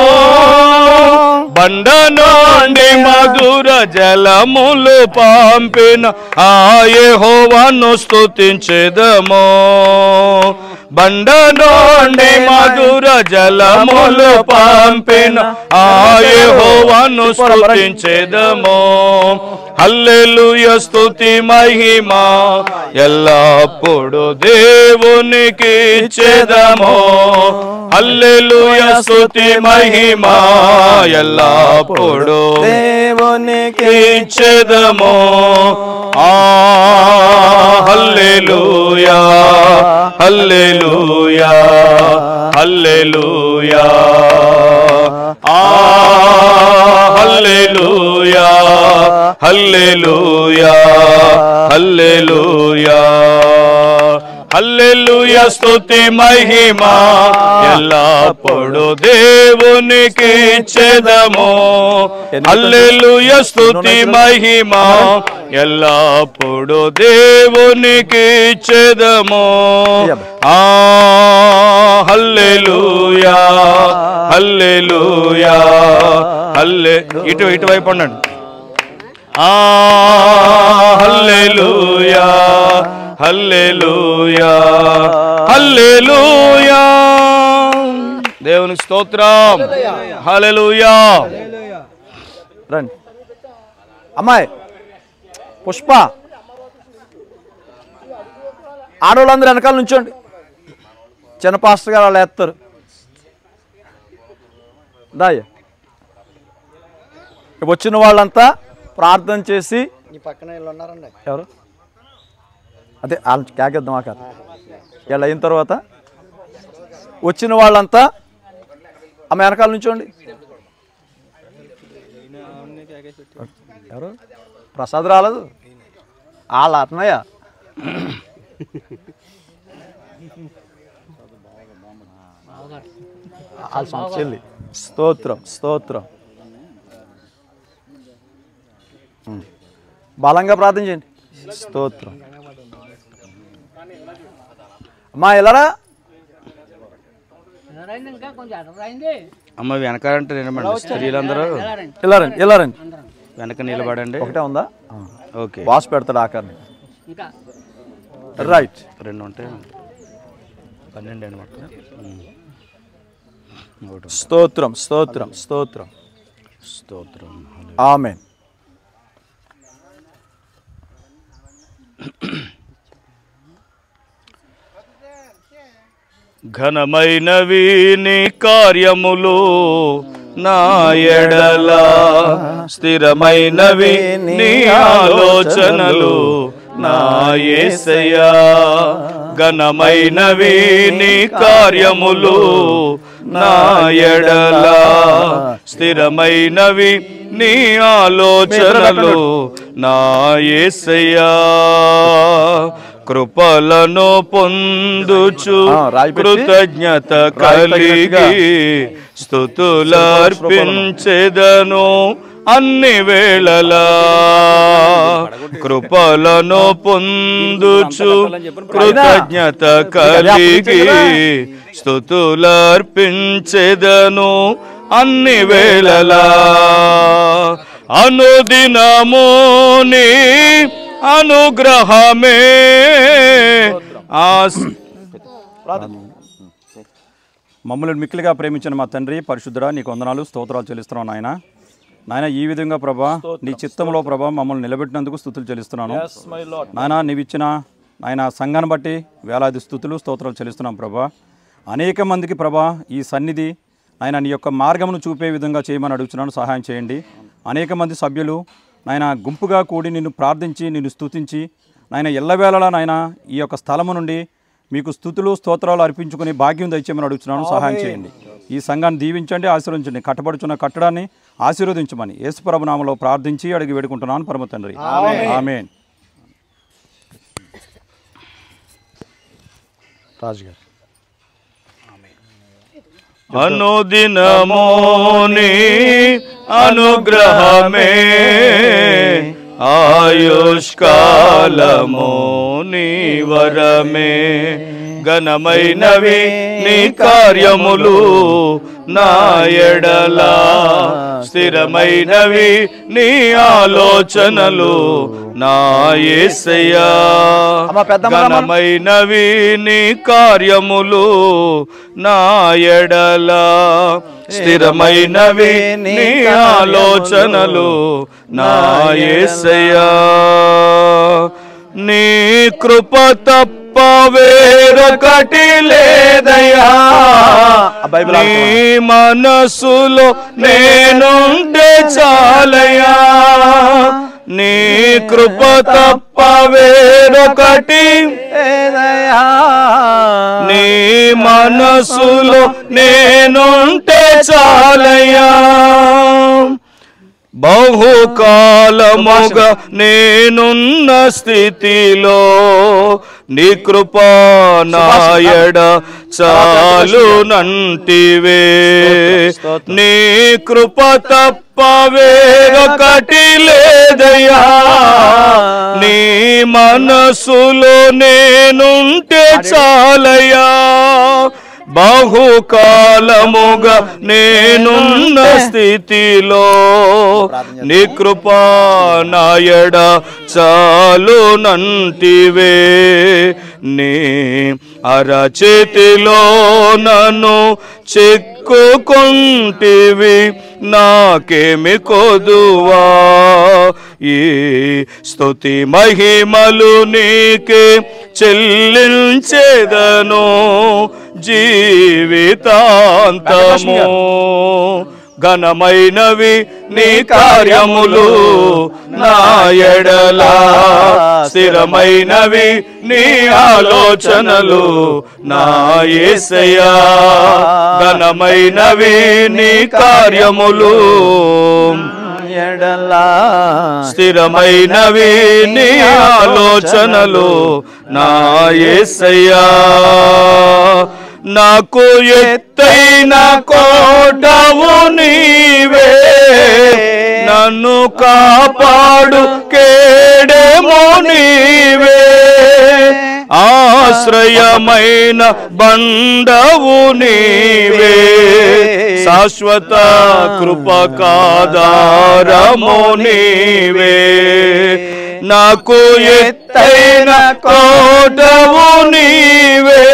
బండ నుండి మధుర జలములు పంపిన ఆ యెహోవాను స్తుతించెదము బండ నుండి మధుర జలములు పంపిన ఆ యెహోవాను స్తుతించెదము హల్లెలూయా స్తుతి మహిమా ఎల్లప్పుడు దేవునికి ఇచ్చేదము హల్లెలూయా స్తుతి మహిమా ఎల్లప్పుడు దేవునికి ఇచ్చేదము హల్లెలూయా హల్లెలూయా హల్లెలూయా హల్లెలూయా హల్లెలూయా హల్లెలూయా హల్లెలూయా స్తుతి మహిమా ఎల్లప్పుడు దేవునికి ఇచ్చేదము హల్లెలూయా స్తుతి మహిమా ఎల్లప్పుడు దేవునికి ఇచ్చేదము హల్లెలూయా హల్లెలూయా ఇటువైపు ఉండండి హల్లెలూయా హల్లెలూయా హల్లెలూయా దేవునికి స్తోత్రం హల్లెలూయా రండి అమ్మాయి పుష్ప ఆడవాళ్ళందరూ వెనకాల నుంచోండి చిన్న పాస్టర్ గారు వాళ్ళు వేస్తారు దాయ వచ్చిన వాళ్ళంతా ప్రార్థన చేసి ఎవరు అదే వాళ్ళు కేకేద్దాం ఆ కదా వీళ్ళు అయిన తర్వాత వచ్చిన వాళ్ళంతా ఆమె వెనకాల నుంచోండి ఎవరు ప్రసాద్ రాలేదు వాళ్ళ అతనయ్య చెల్లి స్తోత్రం స్తోత్రం బలంగా ప్రార్థన చేయండి స్తోత్రం అమ్మా ఎలారా అమ్మ వెనకాలంటే స్త్రీలందరూ వెళ్ళారండి వెనక నిలబడండి ఒకటే ఉందా ఓకే బాస్ పెడతాడు ఆకారని రైట్ 2 ఉంటే 12 అనమాట స్తోత్రం స్తోత్రం స్తోత్రం స్తోత్రం ఆమేన్ ఘనమైనవి నీ కార్యములు నా ఎడల స్థిరమైనవి నీ ఆలోచనలు నా యేసయ్యా ఘనమైనవి నీ కార్యములు నా ఎడల స్థిరమైనవి నీ ఆలోచనలు నా యేసయ్యా కృపలను పొందుచు కృతజ్ఞత కలిగి స్తుతులర్పించెదను అన్ని వేళలా. కృపలను పొందుచు కృతజ్ఞత కలిగి స్తుతులర్పించెదను అన్ని వేళలా. అనుదినముని అనుగ్రహమే మమ్మల్ని మిక్కిలిగా ప్రేమించిన మా తండ్రి పరిశుద్ధుడా, నీకు వందనాలు స్తోత్రాలు చెల్లిస్తున్నాను నాయన. నాయన ఈ విధంగా ప్రభా నీ చిత్తంలో ప్రభా మమ్మల్ని నిలబెట్టినందుకు స్తుతులు చెల్లిస్తున్నాను నాయన. నీవిచ్చిన నాయన సంఘాన్ని బట్టి వేలాది స్తుతులు స్తోత్రాలు చెల్లిస్తున్నాం ప్రభా. అనేక మందికి ప్రభా ఈ సన్నిధి నాయన నీ యొక్క మార్గమును చూపే విధంగా చేయమని అడుగుతున్నాను, సహాయం చేయండి. అనేక మంది సభ్యులు నాయన గుంపుగా కూడి నిన్ను ప్రార్థించి నిన్ను స్తుతించి నాయన ఎల్లవేళలా నాయన ఈ యొక్క స్థలము నుండి మీకు స్తుతులు స్తోత్రాలు అర్పించుకుని భాగ్యం దయచేయమని అడుగుతున్నాను, సహాయం చేయండి. ఈ సంఘాన్ని దీవించండి, ఆశీర్వదించండి. కట్టబడుచున్న కట్టడాన్ని ఆశీర్వదించమని యేసు ప్రభు నామములో ప్రార్థించి అడిగి వేడుకుంటున్నాను పరమ తండ్రి, ఆమేన్. రాజుగారు అనుదినమోని అనుగ్రహమే ఆయుష్కాలమోని వరమే. ఘనమైనవి నీ కార్యములు నా ఎడలా, స్థిరమైనవి నీ ఆలోచనలు నా యేసయ్యా. ఘనమైనవి నీ కార్యములు నా ఎడలా, స్థిరమైనవి నీ ఆలోచనలు నా యేసయ్యా. నీ కృప తప్ప వేరొకటి లేదయ్యా, నీ మనసులో నేనుంటే చాలయ్యా. నీ కృప తప్ప వేరొకటి లేదయ్యా, నీ మనసులో నేనుంటే చాలయ్యా. బహుకాలముగా నేనున్న స్థితిలో నీ కృప నాయడ చాలునంటివే. నీ కృప తప్ప వేరొకటి లేదయ్యా, నీ మనసులో నేనుంటే చాలయ్యా. బహుకాలముగా నేనున్న స్థితిలో నీ కృప నాయడ చాలునంటివే. నీ అరచేతిలో నన్ను చెక్కుకుంటివి, నాకేమి కొదువా. ఈ స్తుతి మహిమలు నీకే చెల్లించెదను జీవితాంతము. ఘనమైనవి నీ కార్యములు నా ఎడలా, స్థిరమైనవి నీ ఆలోచనలు నా యేసయ్యా. ఘనమైనవి నీ కార్యములు ఎడలా, స్థిరమైనవి నీ ఆలోచనలు నా యేసయ్యా. నాకు ఎత్తైన కోటవు నీవే, నన్ను కాపాడు కేడెము నీవే. ఆశ్రయమైన బండవు నీవే, శాశ్వత కృపకాధారము నీవే. నాకు ఎత్తైన కోటవు నీవే,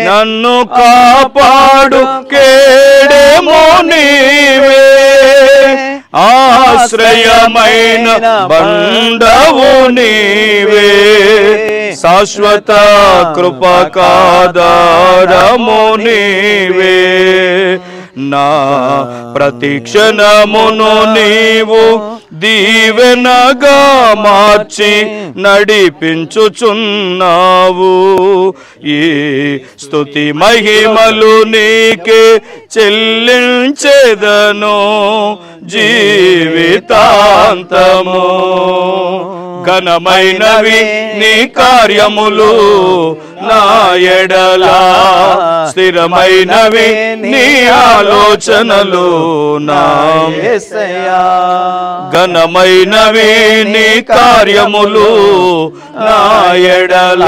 నన్ను కాపాడు కేడెము నీవే. ఆశ్రయమైన బండవు నీవే, శాశ్వత కృపకాధారము నీవే. నా ప్రతిక్షణమును నీవు దీవెనగా మార్చి నడిపించుచున్నావు. ఈ స్తుతి మహిమలు నీకే చెల్లించెదను జీవితాంతము. ఘనమైనవి నీ కార్యములు నా ఎడల, స్థిరమైనవి నీ ఆలోచనలు నా యేసయ్యా. ఘనమైనవి నీ కార్యములు నా ఎడల,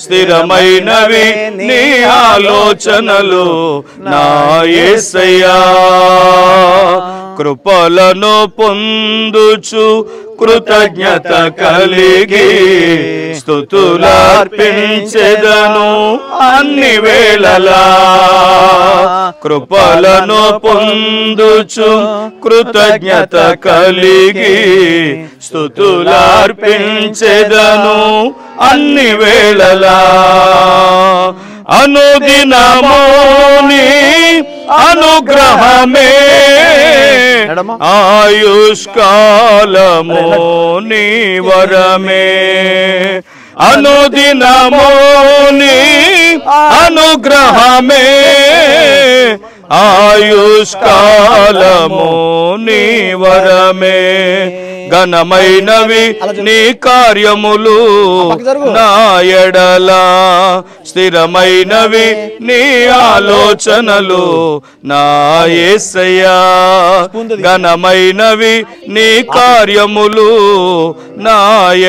స్థిరమైనవి నీ ఆలోచనలు నా యేసయ్యా. కృపలను పొందుచు కృతజ్ఞత కలిగి స్తుతులర్పించెదను అన్ని వేళలా. కృపలను పొందుచు కృతజ్ఞత కలిగి స్తుతులర్పించెదను అన్ని వేళలా. అనుదినమోని అనుగ్రహమే ఆయుష్కాలము నీ వరమే. అనుదినమోని అనుగ్రహమే ఆయుష్కాలము నీ వరమే. ఘనమైనవి నీ కార్యములు నా ఎడల, స్థిరమైనవి నీ ఆలోచనలు నా యేసయ్యా. ఘనమైనవి నీ కార్యములు నా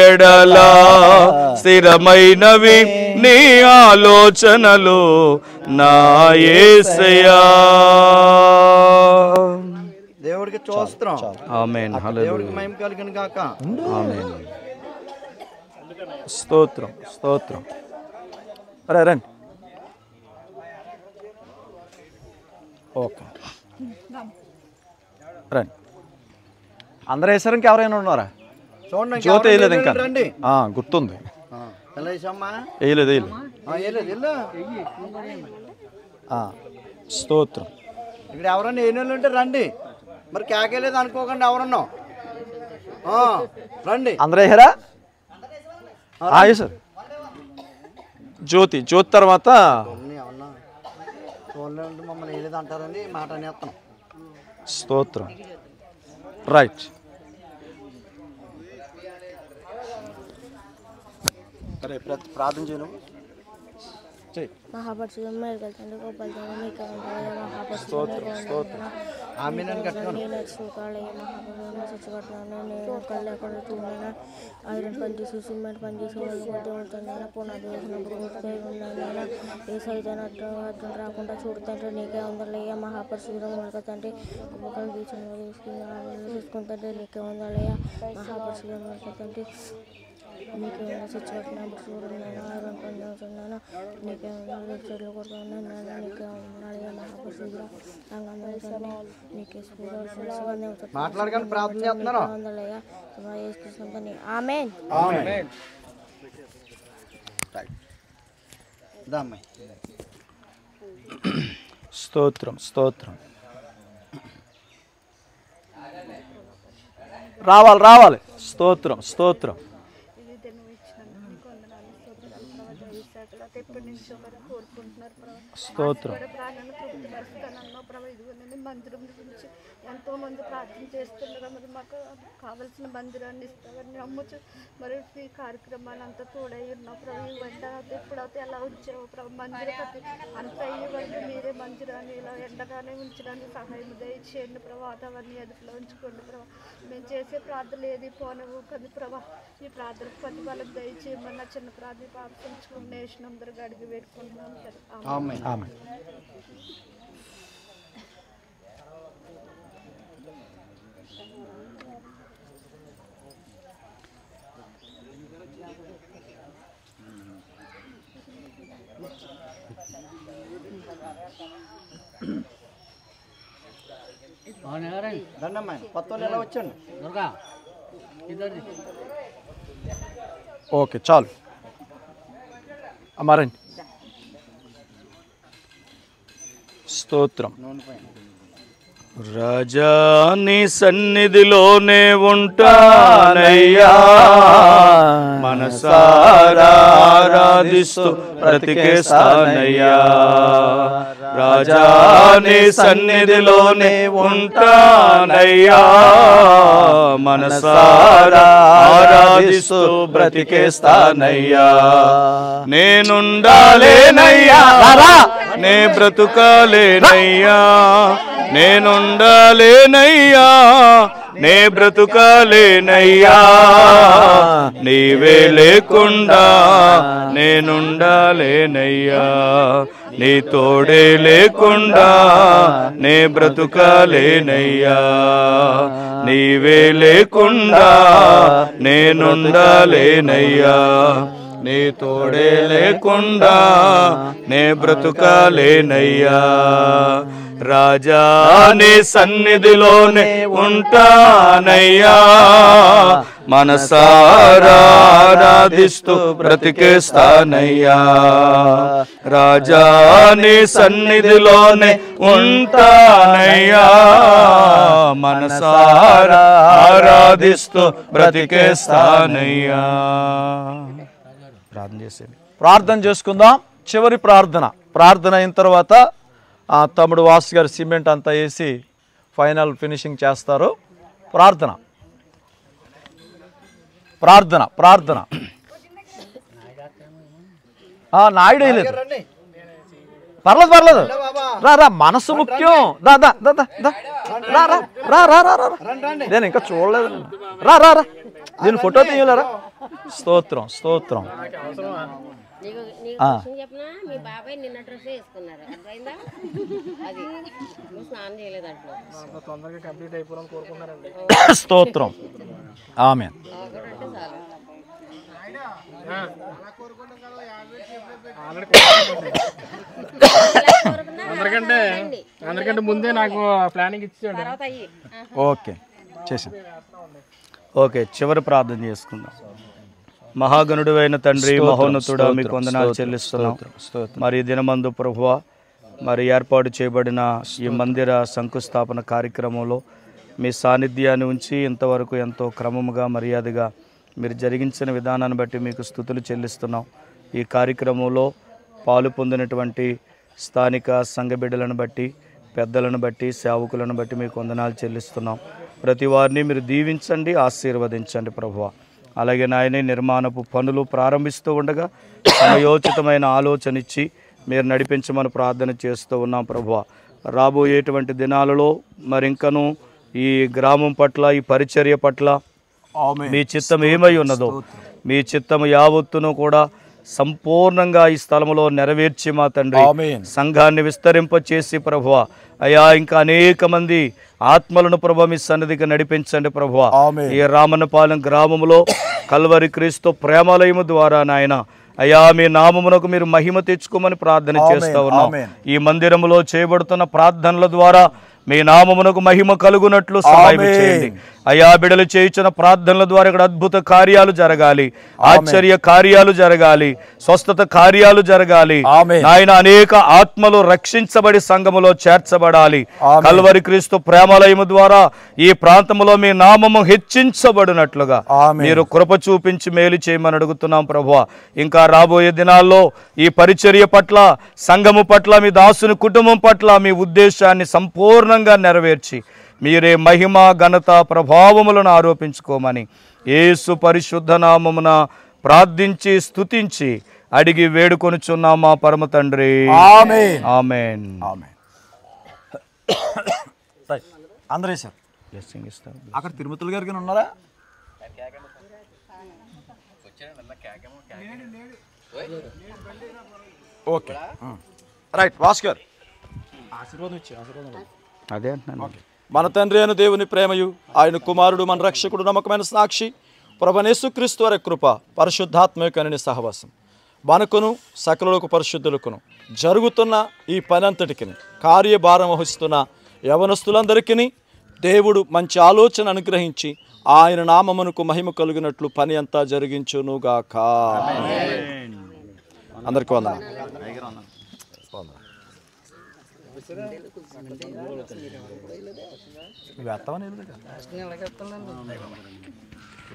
ఎడల, స్థిరమైనవి నీ ఆలోచనలు నా యేసయ్యా. దేవుడికి స్తోత్రం. ఆమేన్. దేవుడికి మహిమ కలుగును గాక. ఆమేన్. స్తోత్రం స్తోత్రం. అరే రండి. ఓకే రండి. అందరూ వేసారు, ఇంకెవరైనా ఉన్నారా? చూడండి, జ్యోతి వేయలేదు ఇంకా. రండి. గుర్తుంది. ఎల్లమ్మా వేయలేదు వేయలేదు. స్తోత్రం. ఇక్కడ ఎవరన్నా ఏ నెలలు ఉంటే రండి. మరి కేకేలేదు అనుకోకండి ఎవరన్నా. రండి. అందరూ వేసారా? వేసారు. జ్యోతి జ్యోతి తర్వాత ఏమన్నా చూడలేదంటే మమ్మల్ని వేయలేదు అంటారని మాట అనేస్తున్నాం. స్తోత్రం. రైట్. ప్రార్థన చేయను. మహాపరిశుద్ధం మేలుగలుగుతుంది గోపాలదేవ నీకే వందనాలు. ఆమేనని కట్టుకోను. నేను సూకాలయ్య మహాపరిశుద్ధం చచ్చిపడుతున్నాను. నేను కళ్ళెక్కడ చూడైనా ఐరన్ పని చేసి సిమెంట్ పని చేసి కొద్ది ఉంటున్నాను. పునాది వేసినప్పుడు గుర్తుపై ఉన్నాను. ఏ సైతం అడ్డం రాకుండా చూడుతుంటే నీకే వందలయ్య. మహాపరిశుద్ధం మేలుగలుగుతుంటే గొప్పలు చూసుకుంటుంటే నీకే వందలయ్య. మహాపరిశుద్ధం మేలుగలుగుతుంటే నీకే చచ్చిపడుతున్నాను. చూడున్నాను ఐరన్ పని చేస్తున్నాను. నీకే చెట్లు కొడుతున్నాను. నీకే వందనాలయ్య. మహాపరిశుద్ధం నీకే మాట్లాడగానే ప్రార్థన చేస్తున్నాను. వందలయ్య. ఆమేన్. స్తోత్రం స్తోత్రం. రావాలి రావాలి. స్తోత్రం స్తోత్రం. స్తోత్రం. మందిరం గురించి ఎంతో మంది ప్రార్థన చేస్తున్నారు. మరి మాకు కావలసిన మందిరాన్ని ఇస్తామని నమ్మచ్చు. మరి ఈ కార్యక్రమాలంతా తోడై ఉన్నావు ప్రభు. ఈ వెంట ఎప్పుడైతే ఎలా ఉంచావు ప్రభు. మందిరపతి అంత ఇవ్వండి మీరే మందిరాన్ని ఇలా ఎండగానే ఉంచడానికి సహాయం దయచేయండి ప్రభు. వాతావరణం ఎదుటిలో ఉంచుకోండి ప్రభు. మేము చేసే ప్రార్థనలు ఏది పోనవు కదా ప్రభు. ఈ ప్రార్థనకు ప్రతిఫలం దయచేయమని నా చిన్న ప్రార్థన ప్రార్థించుకుని నేషన్ అందరూ అడిగి పెట్టుకుంటున్నాం కదా. దండమ్మ కొత్త వాళ్ళు ఎలా వచ్చండి. ఓకే చాలు. అమ్మారండి. స్తోత్రం. రాజా నీ సన్నిధిలోనే ఉంటానయ్యా. మనసారా ఆరాధిస్తూ బ్రతికేస్తానయ్యా. రాజా నీ సన్నిధిలోనే ఉంటానయ్యా, మనసారా ఆరాధిస్తూ బ్రతికేస్తానయ్యా. నేనుండాలేనయ్యా, నే బ్రతుకాలేనయ్యా, నేనుండాలేనయ్యా, నే బ్రతుకాలేనయ్యా. నీవే లేకుండా నేనుండాలేనయ్యా, నీ తోడే లేకుండా నే బ్రతుకాలేనయ్యా. నీవే లేకుండా నేనుండాలేనయ్యా, నీ తోడే లేకుండా నే బ్రతుకాలేనయ్యా. రాజా నీ సన్నిధిలోనే ఉంటానయ్యా, మనసారా ఆరాధిస్తూ బ్రతికేస్తానయ్యా. రాజా నీ సన్నిధిలోనే ఉంటానయ్యా, మనసారా ఆరాధిస్తూ బ్రతికేస్తానయ్యా. ప్రార్థన చేసేది. ప్రార్థన చేసుకుందాం. చివరి ప్రార్థన అయిన తర్వాత తమ్ముడు వాసు గారు సిమెంట్ అంతా వేసి ఫైనల్ ఫినిషింగ్ చేస్తారు. ప్రార్థన ప్రార్థన ప్రార్థన నాయుడు వేయలేదు, పర్లేదు పర్లేదు, రా రా, మనసు ముఖ్యం. దా దా దా దా రా రా రా రా రా రా, నేను ఇంకా చూడలేదు. రా రా రా, దీని ఫోటో తీయలేరా? స్తోత్రం స్తోత్రం. మీ బాబాయ్ నిన్న డ్రెస్ వేసుకున్నారు, అర్థమైందా? అది స్నానం చేయలేదంటే తొందరగా కంప్లీట్ అయిపోవాలని కోరుకున్నారండి. స్తోత్రం. ఆమేన్. అందరికంటే ముందే నాకు ప్లానింగ్ ఇచ్చాడు. ఓకే చేసాం. ఓకే, చివరి ప్రార్థన చేసుకుందాం. మహాగణుడు అయిన తండ్రి, మహోన్నతుడా, మీకు వందనాలు చెల్లిస్తున్నాం. మరి దినమందు ప్రభువా, మరి ఏర్పాటు చేయబడిన ఈ మందిర శంకుస్థాపన కార్యక్రమంలో మీ సాన్నిధ్యాన్ని ఉంచి ఇంతవరకు ఎంతో క్రమముగా మర్యాదగా మీరు జరిగించిన విధానాన్ని బట్టి మీకు స్తుతులు చెల్లిస్తున్నాం. ఈ కార్యక్రమంలో పాలు పొందినటువంటి స్థానిక సంఘ బిడ్డలను బట్టి, పెద్దలను బట్టి, సేవకులను బట్టి మీకు వందనాలు చెల్లిస్తున్నాం. ప్రతి వారిని మీరు దీవించండి, ఆశీర్వదించండి ప్రభువా. అలాగే నాయనే, నిర్మాణపు పనులు ప్రారంభిస్తూ ఉండగా సమయోచితమైన ఆలోచన ఇచ్చి మీరు నడిపించమని ప్రార్థన చేస్తూ ఉన్నాం ప్రభువా. రాబోయేటువంటి దినాలలో మరింకను ఈ గ్రామం పట్ల, ఈ పరిచర్య పట్ల మీ చిత్తం ఏమై ఉన్నదో మీ చిత్తము యావత్తును కూడా సంపూర్ణంగా ఈ స్థలంలో నెరవేర్చి మా తండ్రి సంఘాన్ని విస్తరింపచేసి ప్రభువా, అయా ఇంకా అనేక మంది ఆత్మలను ప్రభు మీ సన్నిధికి నడిపించండి ప్రభువా. ఈ రామన్నపాలెం గ్రామంలో కల్వరి క్రీస్తు ప్రేమాలయము ద్వారా నాయన అయా మీ నామమునకు మీరు మహిమ తెచ్చుకోమని ప్రార్థన చేస్తా ఉన్నాం. ఈ మందిరములో చేయబడుతున్న ప్రార్థనల ద్వారా మీ నామమునకు మహిమ కలుగునట్లు సహాయం చేయండి అయా. బిడలు చేయించిన ప్రార్థనల ద్వారా ఇక్కడ అద్భుత కార్యాలు జరగాలి, ఆశ్చర్య కార్యాలు జరగాలి, స్వస్థత కార్యాలు జరగాలి ఆయన. అనేక ఆత్మలు రక్షించబడి సంఘములో చేర్చబడాలి. కల్వరి క్రీస్తు ప్రేమాలయము ద్వారా ఈ ప్రాంతంలో మీ నామము హెచ్చించబడినట్లుగా మీరు కృప చూపించి మేలు చేయమని అడుగుతున్నాం ప్రభువా. ఇంకా రాబోయే దినాల్లో ఈ పరిచర్య పట్ల, సంఘము పట్ల, మీ దాసుని కుటుంబం పట్ల మీ ఉద్దేశాన్ని సంపూర్ణంగా నెరవేర్చి మీరే మహిమ, ఘనత, ప్రభావములను ఆరోపించుకోమని యేసు పరిశుద్ధ నామమున ప్రార్థించి స్తుతించి అడిగి వేడుకొనుచున్నాం మా పరమ తండ్రి. ఆమేన్. ఆమేన్. అందరే సార్ బ్లెస్సింగ్ ఇస్తాం. అక్కడ తిరుమతులు గారికి ఉన్నారా? Okay right. భాస్కర్ అదే అంటున్నాను. మన తండ్రి అయిన దేవుని ప్రేమయు, ఆయన కుమారుడు మన రక్షకుడు, నమ్మకమైన సాక్షి ప్రభువైన యేసుక్రీస్తు వారి కృప, పరిశుద్ధాత్మ యొక్క సహవాసం మనకును సకలులకు పరిశుద్ధులకును జరుగుతున్న ఈ పని అంతటికి కార్యభారం వహిస్తున్న యవనస్తులందరికీ దేవుడు మంచి ఆలోచన అనుగ్రహించి ఆయన నామమునకు మహిమ కలుగునట్లు పని అంతా జరిగించునుగాక. అందరికీ వందనాలు.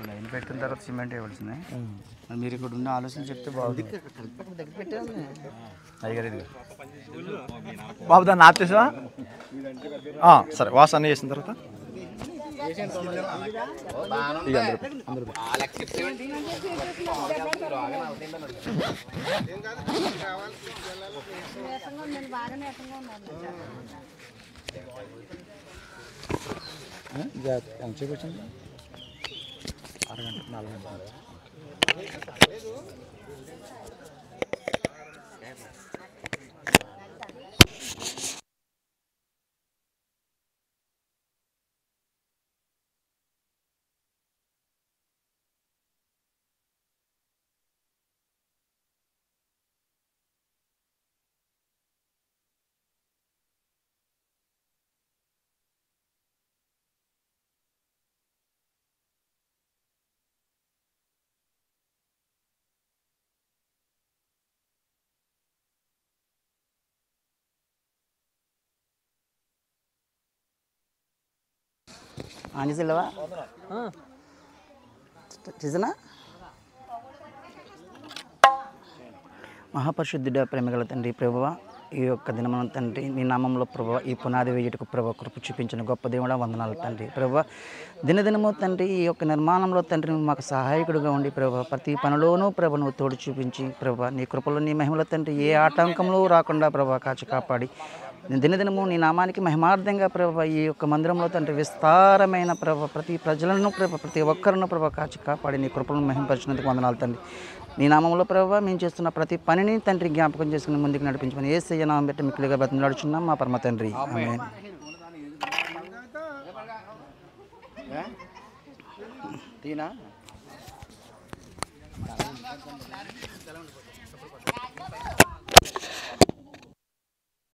లైన్ పెట్టిన తర్వాత సిమెంట్ వేయవలసిందే. మరి మీరు ఇక్కడ ఉన్న ఆలోచన చెప్తే బాగుంది. అయ్యారు ఇది బాబు దాన్ని ఆపేసా. సరే వాస అన్నీ చేసిన తర్వాత ఎంతసేపు వచ్చింది? అరగంట 4 గంటలు. ఆంజనేయులవా నిజనా? మహాపరిశుద్ధుడ ప్రేమగల తండ్రి ప్రభువా, ఈ యొక్క దినమున తండ్రి నీ నామంలో ప్రభువా ఈ పునాది వేయుటకు ప్రభువా కృప చూపించిన గొప్ప దేవుడా వందనాలు తండ్రి. ప్రభువా దినదినము తండ్రి ఈ యొక్క నిర్మాణంలో తండ్రి మాకు సహాయకుడిగా ఉండి ప్రభువా ప్రతి పనిలోనూ ప్రభు నువ్వు తోడు చూపించి ప్రభువా నీ కృపలో నీ మహిమలో తండ్రి ఏ ఆటంకంలో రాకుండా ప్రభువా కాచి కాపాడి దినదినము నీ నామానికి మహిమార్థంగా ప్రభు ఈ యొక్క మందిరంలో తండ్రి విస్తారమైన ప్రభు ప్రతి ప్రజలను ప్రభు ప్రతి ఒక్కరిను ప్రభు కాచి కాపాడి నీ కృపలను మహిమపరిచినందుకు వందనాలు తండ్రి. నీ నామంలో ప్రభు మేము చేస్తున్న ప్రతి పనిని తండ్రి జ్ఞాపకం చేసుకుని ముందుకు నడిపించమని యేసయ్య నామం పెట్టి మిక్కులుగా బతిమలాడుచున్నాం మా పరమ తండ్రి. ఆమేన్.